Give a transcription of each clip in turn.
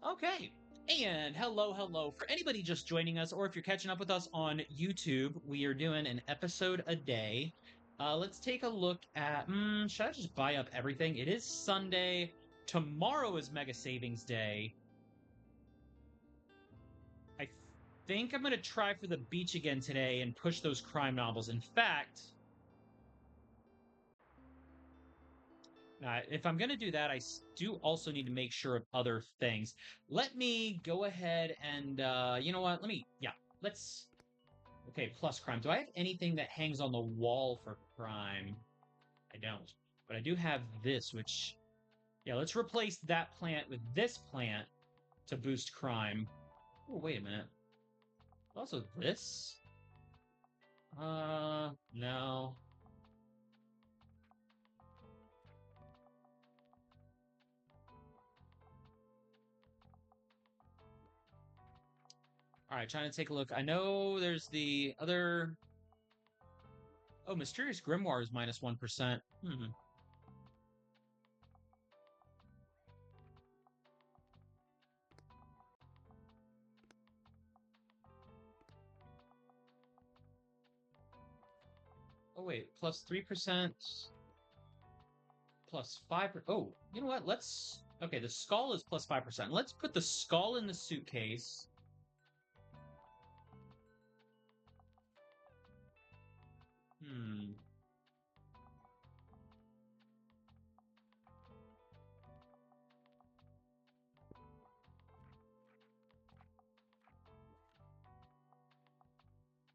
Okay. And hello. For anybody just joining us, or if you're catching up with us on YouTube, we are doing an episode a day. Let's take a look at. Should I just buy up everything? It is Sunday. Tomorrow is Mega Savings Day. I think I'm going to try for the beach again today and push those crime novels. In fact, if I'm going to do that, I do also need to make sure of other things. Let me go ahead and, you know what? Let's. Okay, plus crime. Do I have anything that hangs on the wall for crime? I don't. But I do have this, which. Yeah, let's replace that plant with this plant to boost crime. Oh, wait a minute. Also, this? No. All right, trying to take a look. I know there's the other. Oh, Mysterious Grimoire is minus 1%. Oh, wait, plus 3%, plus 5%. Oh, you know what? Okay, the skull is plus 5%. Let's put the skull in the suitcase. Hmm.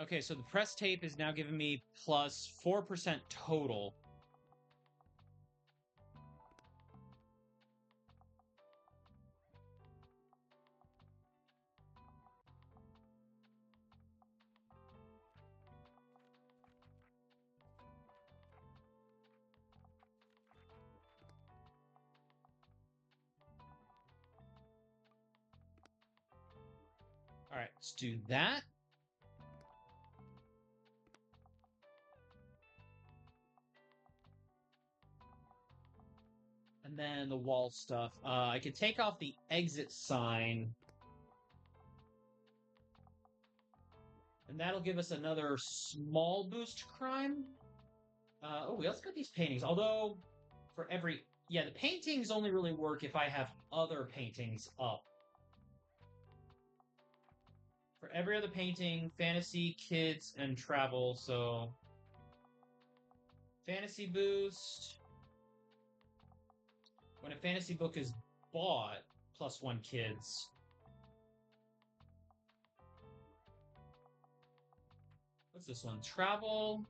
Okay, so the press tape is now giving me plus 4% total. All right, let's do that. And then the wall stuff. I could take off the exit sign. And that'll give us another small boost crime. Oh, we also got these paintings. Although, for every... Yeah, the paintings only really work if I have other paintings up. For every other painting, fantasy, kids, and travel. So, fantasy boost. When a fantasy book is bought, plus 1 kids. What's this one? Travel?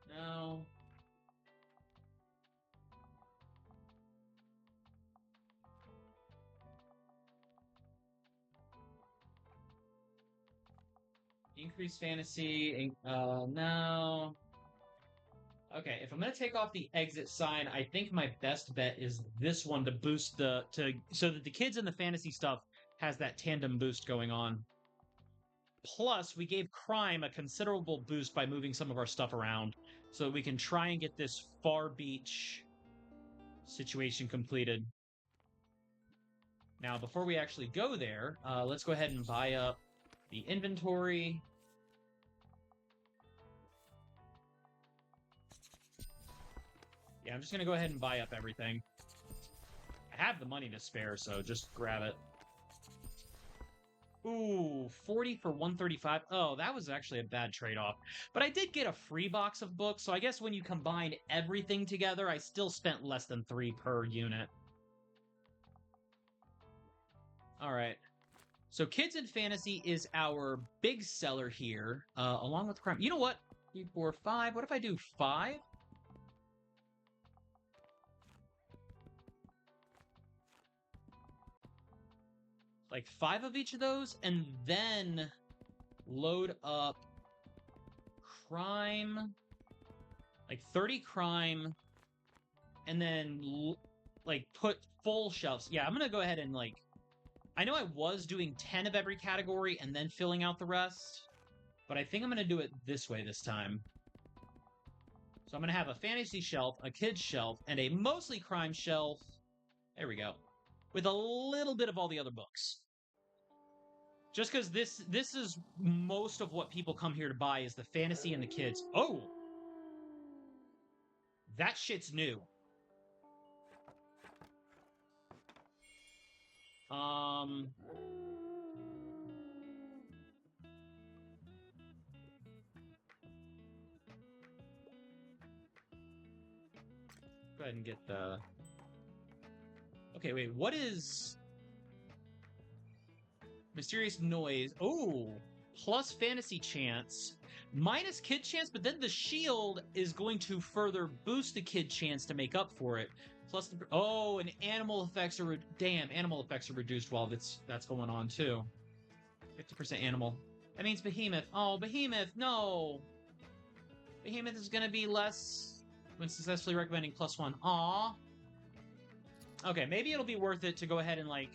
No. Increase fantasy. No. Okay, if I'm gonna take off the exit sign, I think my best bet is this one to boost so that the kids and the fantasy stuff has that tandem boost going on. Plus, we gave crime a considerable boost by moving some of our stuff around, so we can try and get this far beach situation completed. Now, before we actually go there, let's go ahead and buy up the inventory. Yeah, I'm just going to go ahead and buy up everything. I have the money to spare, so just grab it. Ooh, 40 for 135. Oh, that was actually a bad trade-off. But I did get a free box of books, so I guess when you combine everything together, I still spent less than 3 per unit. All right. So Kids and Fantasy is our big seller here, along with crime. You know what? 3, 4, 5. What if I do 5? Like 5 of each of those, and then load up crime, like 30 crime, and then like put full shelves. Yeah, I'm gonna go ahead and like, I know I was doing 10 of every category and then filling out the rest, but I think I'm gonna do it this way this time. So I'm gonna have a fantasy shelf, a kids shelf, and a mostly crime shelf. There we go. with a little bit of all the other books. Just because this is most of what people come here to buy is the fantasy and the kids. Oh, that shit's new. Um, Go ahead and get the. Okay, wait. What is mysterious noise? Oh, plus fantasy chance, minus kid chance, but then the shield is going to further boost the kid chance to make up for it. Plus, and animal effects are animal effects are reduced while that's going on too. 50% animal. That means behemoth. Oh, behemoth, no. Behemoth is gonna be less when successfully recommending +1. Aw. Okay, maybe it'll be worth it to go ahead and like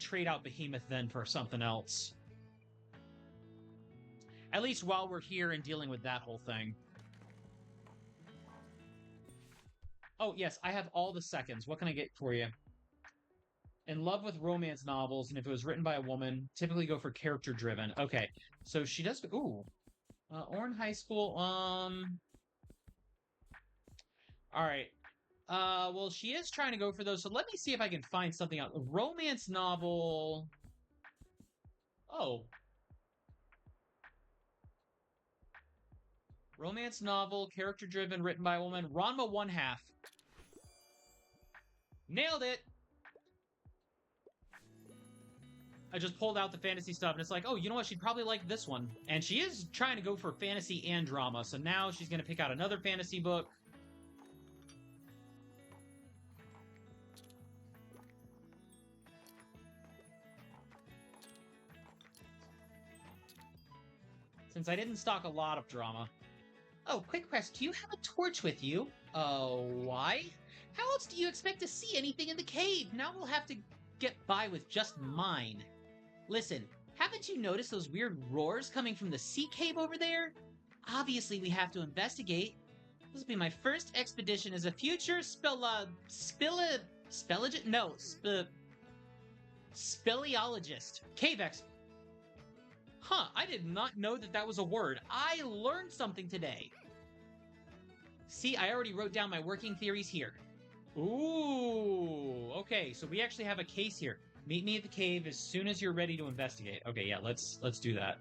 trade out behemoth then for something else. At least while we're here and dealing with that whole thing. Oh, yes, I have all the seconds. What can I get for you? In love with romance novels, and if it was written by a woman, typically go for character-driven. Okay, so she does... Ooh. Orrin High School, Alright. Well, she is trying to go for those, so let me see if I can find something out. Romance novel... Oh. Romance novel, character-driven, written by a woman. Ranma 1/2. Nailed it! I just pulled out the fantasy stuff, and it's like, oh, you know what? She'd probably like this one. And she is trying to go for fantasy and drama, so now she's going to pick out another fantasy book. Since I didn't stock a lot of drama. Oh, quick question. Do you have a torch with you? Why? How else do you expect to see anything in the cave? Now we'll have to get by with just mine. Listen, haven't you noticed those weird roars coming from the sea cave over there? Obviously, we have to investigate. This will be my first expedition as a future speleologist. Cave expert. Huh, I did not know that was a word. I learned something today. See, I already wrote down my working theories here. Ooh, okay, so we actually have a case here. Meet me at the cave as soon as you're ready to investigate. Okay, yeah, let's do that.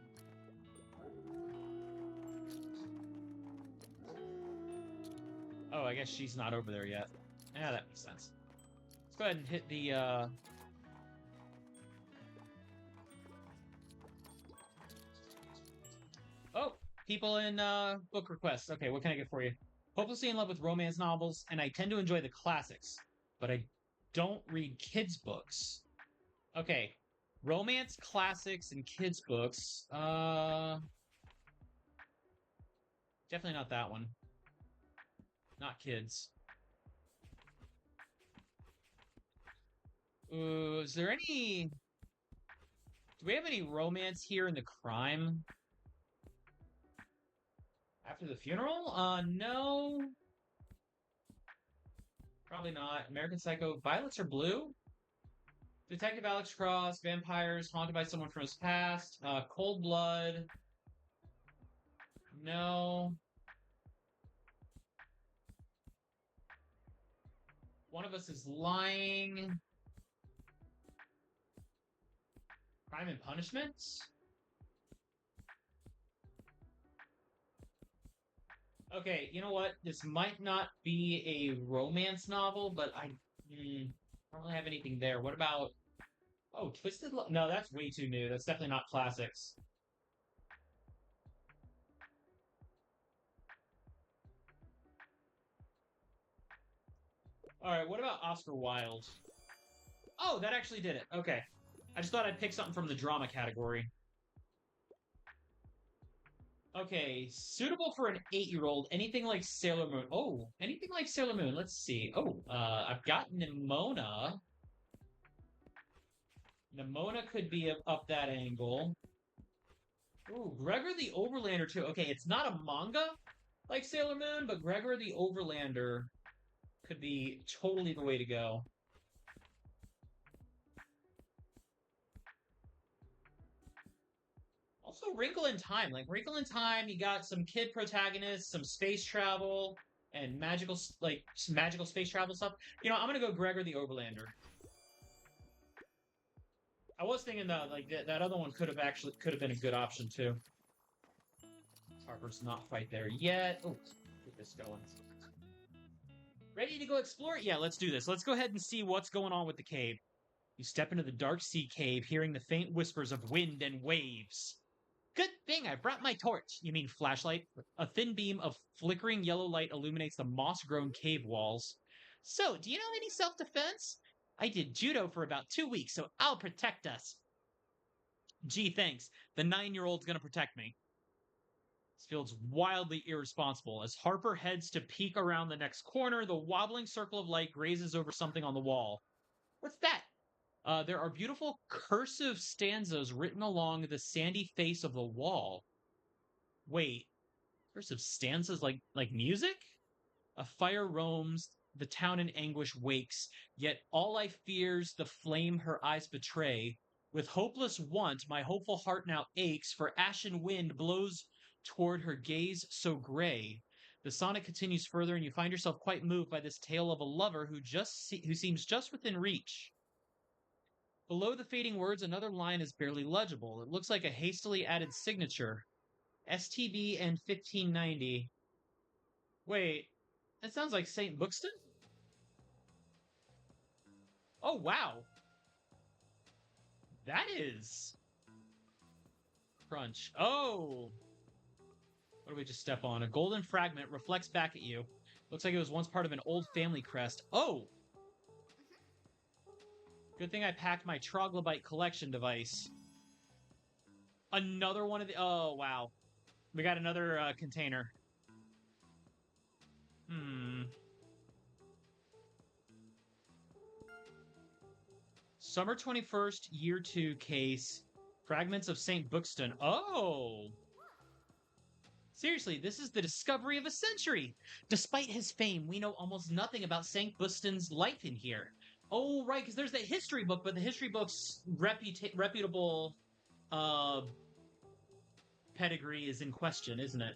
Oh, I guess she's not over there yet. Yeah, that makes sense. Let's go ahead and hit the, Oh, people in, book requests. Okay, what can I get for you? Hopelessly in love with romance novels, and I tend to enjoy the classics, but I don't read kids' books. Okay, romance, classics, and kids' books. Definitely not that one. Not kids. Is there any... Do we have any romance here in the crime? After the funeral? No. Probably not. American Psycho. Violets are blue? Detective Alex Cross. Vampires. Haunted by someone from his past. Cold Blood. No. One of us is lying. Crime and Punishment? Okay, you know what? This might not be a romance novel, but I don't really have anything there. What about... Oh, Twisted Love? No, that's way too new. That's definitely not classics. Alright, what about Oscar Wilde? Oh, that actually did it. Okay. I just thought I'd pick something from the drama category. Okay, suitable for an 8-year-old. Anything like Sailor Moon. Oh, anything like Sailor Moon. Let's see. Oh, I've got Nimona. Nimona could be up that angle. Ooh, Gregor the Overlander too. Okay, it's not a manga like Sailor Moon, but Gregor the Overlander could be totally the way to go. Also, Wrinkle in Time. Like Wrinkle in Time, you got some kid protagonists, some space travel, and magical space travel stuff. You know, I'm gonna go Gregor the Overlander. I was thinking that that other one could have been a good option too. Harper's not quite there yet. Oh, get this going. Ready to go explore? Yeah, let's do this. Let's go ahead and see what's going on with the cave. You step into the dark sea cave, hearing the faint whispers of wind and waves. Good thing I brought my torch. You mean flashlight? A thin beam of flickering yellow light illuminates the moss-grown cave walls. So, do you know any self-defense? I did judo for about 2 weeks, so I'll protect us. Gee, thanks. The 9-year-old's gonna protect me. This feels wildly irresponsible. As Harper heads to peek around the next corner, the wobbling circle of light grazes over something on the wall. What's that? There are beautiful cursive stanzas written along the sandy face of the wall. Wait, cursive stanzas like music? A fire roams, the town in anguish wakes, yet all I fears the flame her eyes betray. With hopeless want, my hopeful heart now aches, for ashen wind blows toward her gaze so gray. The sonnet continues further, and you find yourself quite moved by this tale of a lover who seems just within reach. Below the fading words, another line is barely legible. It looks like a hastily added signature. STB and 1590. Wait, that sounds like St. Bookston? Oh, wow. That is... Crunch. Oh! What do we just step on? A golden fragment reflects back at you. Looks like it was once part of an old family crest. Oh! Good thing I packed my troglodyte collection device. Another one of the... Oh, wow. We got another container. Summer 21st, Year 2 case. Fragments of St. Bookston. Oh! Seriously, this is the discovery of a century! Despite his fame, we know almost nothing about St. Bookston's life in here. Oh, right, because there's the history book, but the history book's reputable pedigree is in question, isn't it?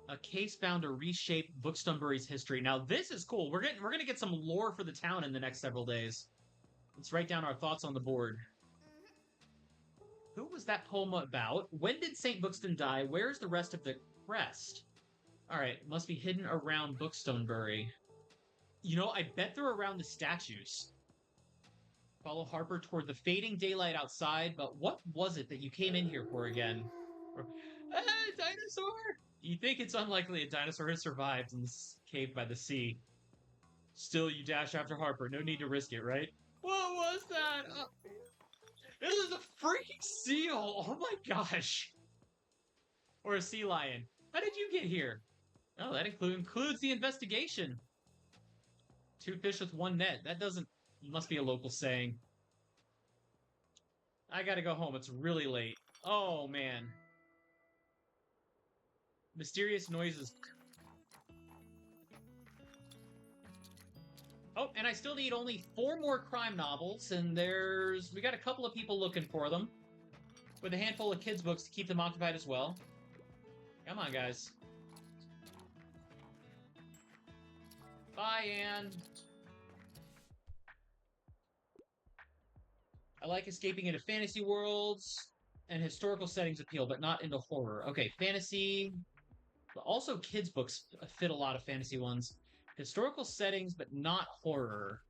A case found to reshape Bookstonbury's history. Now this is cool. We're gonna get some lore for the town in the next several days. Let's write down our thoughts on the board. Who was that poem about? When did St. Bookston die? Where's the rest of the crest? Alright, must be hidden around Bookstonbury. You know, I bet they're around the statues. Follow Harper toward the fading daylight outside, but what was it that you came in here for again? Dinosaur! You think it's unlikely a dinosaur has survived in this cave by the sea. Still, you dash after Harper. No need to risk it, right? What was that? It was a freaking seal! Oh my gosh! Or a sea lion. How did you get here? Oh, that includes the investigation. 2 fish with 1 net. That doesn't... Must be a local saying. I gotta go home. It's really late. Oh, man. Mysterious noises. Oh, and I still need only 4 more crime novels, and we got a couple of people looking for them. With a handful of kids' books to keep them occupied as well. Come on, guys. Bye, Anne. I like escaping into fantasy worlds, and historical settings appeal, but not into horror. Okay, fantasy... But also kids' books fit a lot of fantasy ones. Historical settings, but not horror.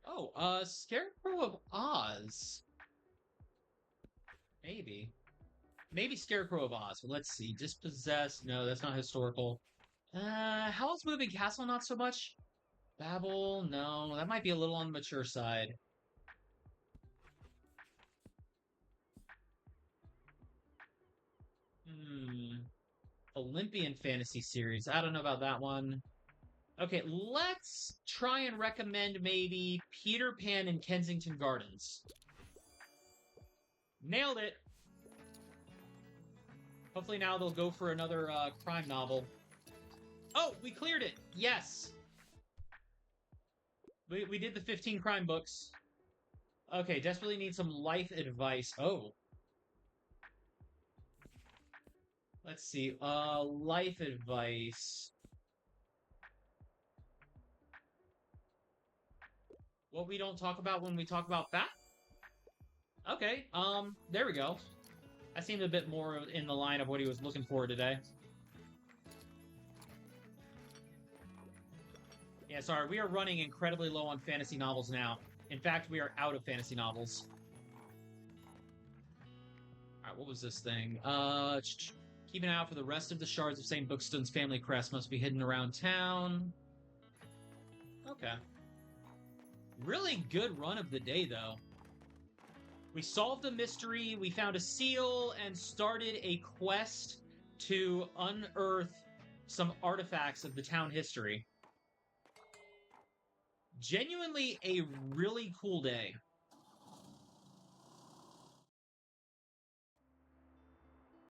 Oh, Scarecrow of Oz. Maybe. Maybe Scarecrow of Oz. But let's see. Dispossessed. No, that's not historical. Howl's Moving Castle, not so much. Babel, no. That might be a little on the mature side. Olympian Fantasy Series. I don't know about that one. Okay, let's try and recommend maybe Peter Pan in Kensington Gardens. Nailed it! Hopefully now they'll go for another crime novel. Oh, we cleared it! Yes! We did the 15 crime books. Okay, desperately need some life advice. Oh. Let's see. Life advice. What we don't talk about when we talk about that? Okay, there we go. That seemed a bit more in the line of what he was looking for today. Yeah, sorry, we are running incredibly low on fantasy novels now. In fact, we are out of fantasy novels. Alright, what was this thing? Keep an eye out for the rest of the shards of St. Bookstone's family crest must be hidden around town. Okay. Really good run of the day, though. We solved a mystery, we found a seal, and started a quest to unearth some artifacts of the town history. Genuinely a really cool day.